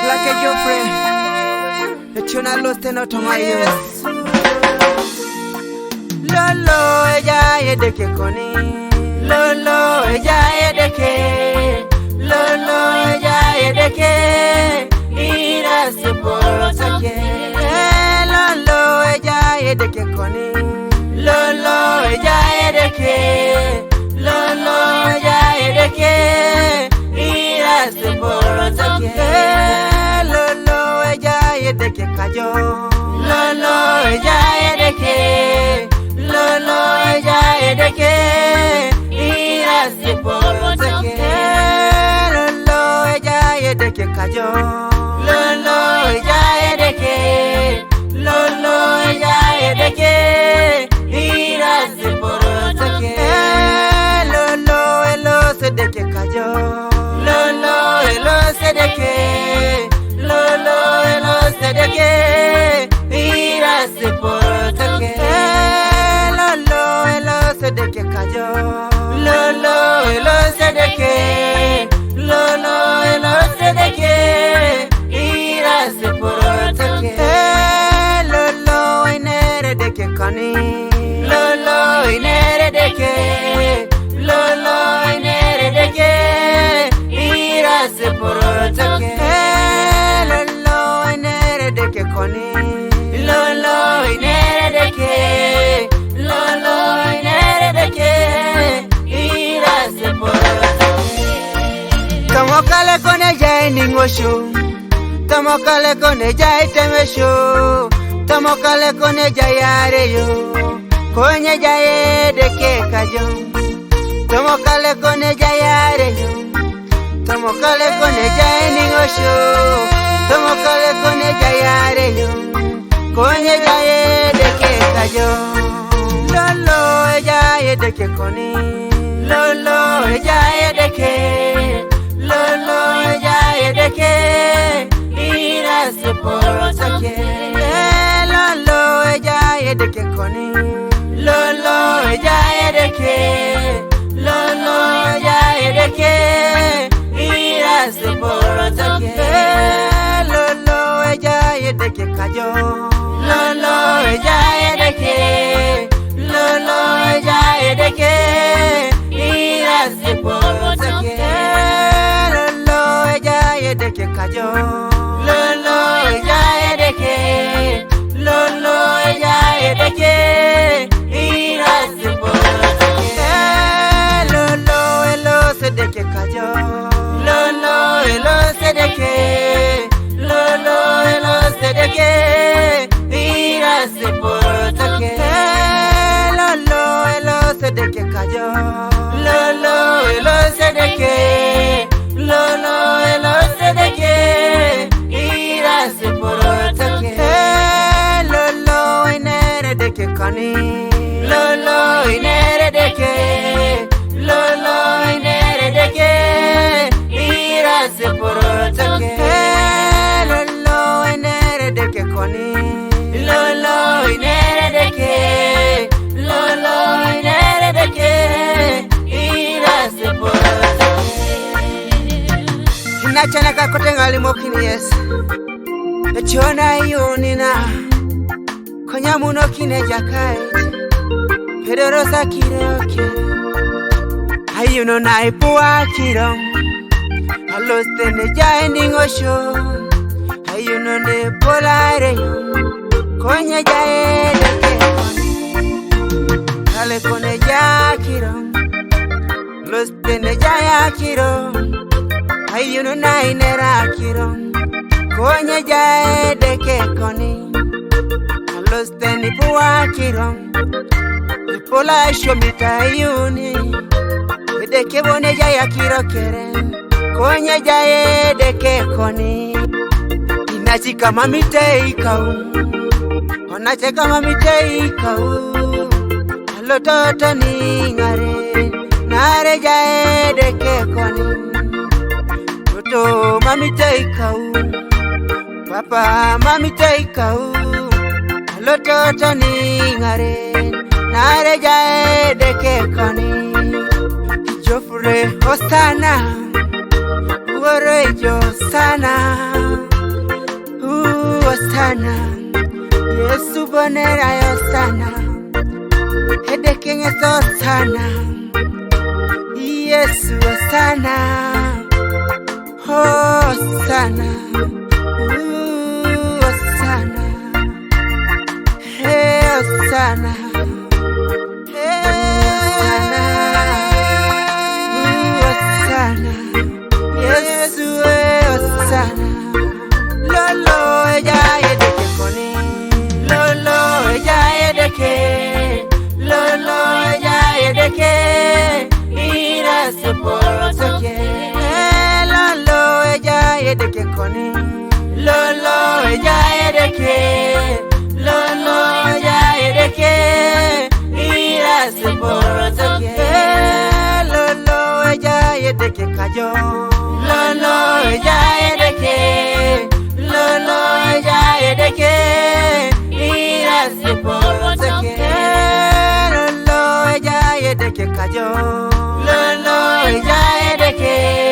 Like a Joffrey, the tuna lost in automayo. Lolo, ella de que coni. Lolo, ella de que. Lolo, ella de que. Ira se por saque. Lolo, ella de que coni. Lolo, ella de que. Lolo, ella de que. Ira se por saque. Lolo, ella de que cayó. Lolo, ella de que. Lolo, ella de que. Ira se por saque. Lolo, ella de que cayó. Lolo, ella de que. Lolo, ella de que. Ira se por saque. Lolo, se de que cayó. Lolo, se de que. Lolo, se de que. Ira se por saque. Lolo, se de que cayó. Lolo, se de que. Lolo, se de que. Ira se por saque. Lolo, inere de que coni. Lolo, inere de que. Lolo, inere de que. Ira se por saque. Lolo, inere de que coni. Lolo, inere de que. Lolo, inere de que. Ira se por saque. Tomo kale con ella y ningún show. Tomo kale con ella y teme show. Tomo kale con ella y haré yo. Con ella de que cayó. Tomo kale con ella y haré yo. Tomo kale con ella y ningún show. Tomo kale con ella y haré yo. Con ella de que cayó. Lolo, ella de que coni. Lolo, ella de que. Lolo, ella de que. Ira se por saque. Lolo, ella de que coni. Lolo, ella de que. Lolo, ella de que. Ira se por saque. Lolo, ella de que cayó. Lolo, ella de que. Lolo, ella de que. Ira se por saque. Lolo, ella de que cayó. Lolo, ella de que. Lolo, ella de que. Ira se por saque. Lolo, se de que cayó. Lolo, se de que. Lolo, se de que. Ira se por saque. Lolo, se de que cayó. Lolo, se de que. Lolo, se de que. Ira se por saque. Lolo, inere de que coni. Lolo, inere de que. Lolo, inere de que. Ira se por saque. Lolo, inere de que coni. Lolo, inere de que. Lolo, inere de que. Ira se por saque. Nachana ka kotengali mokini yes. Echona yunina. Konya muno kine jakai. Pedoro sakiroke. Ayuno na ipua kirom. Aloste ne jaining osho. Ayuno ne polare. Konya jae deke. Kale kone jakirom. Loste ne jaya kirom. Ayuno na inera kirom. Konya jae deke koni. Aloste ni pua kirom. Pola shomita yuni. Deke bone jaya kiro keren. Konya jae deke koni. Inachi kama mitei kau. Onache kama mitei kau. Alototo ni ngare. Nare jae deke koni. Toto mami take out. Papa mami take out. Alototo ni ngare. Nare jae deke koni. Wore Hosanna, Wore Josana, Hosanna, Yesu bonera Hosanna, Hedeken es Hosanna, Yesu Hosanna, Hosanna, Hosanna, Hosanna. Lolo ella edeke, lolo ella edeke, ira se porotoke. Lolo ella edeke kayo, lolo ella edeke, lolo ella edeke, ira se porotoke. Lolo ella edeke kayo, lolo ella edeke.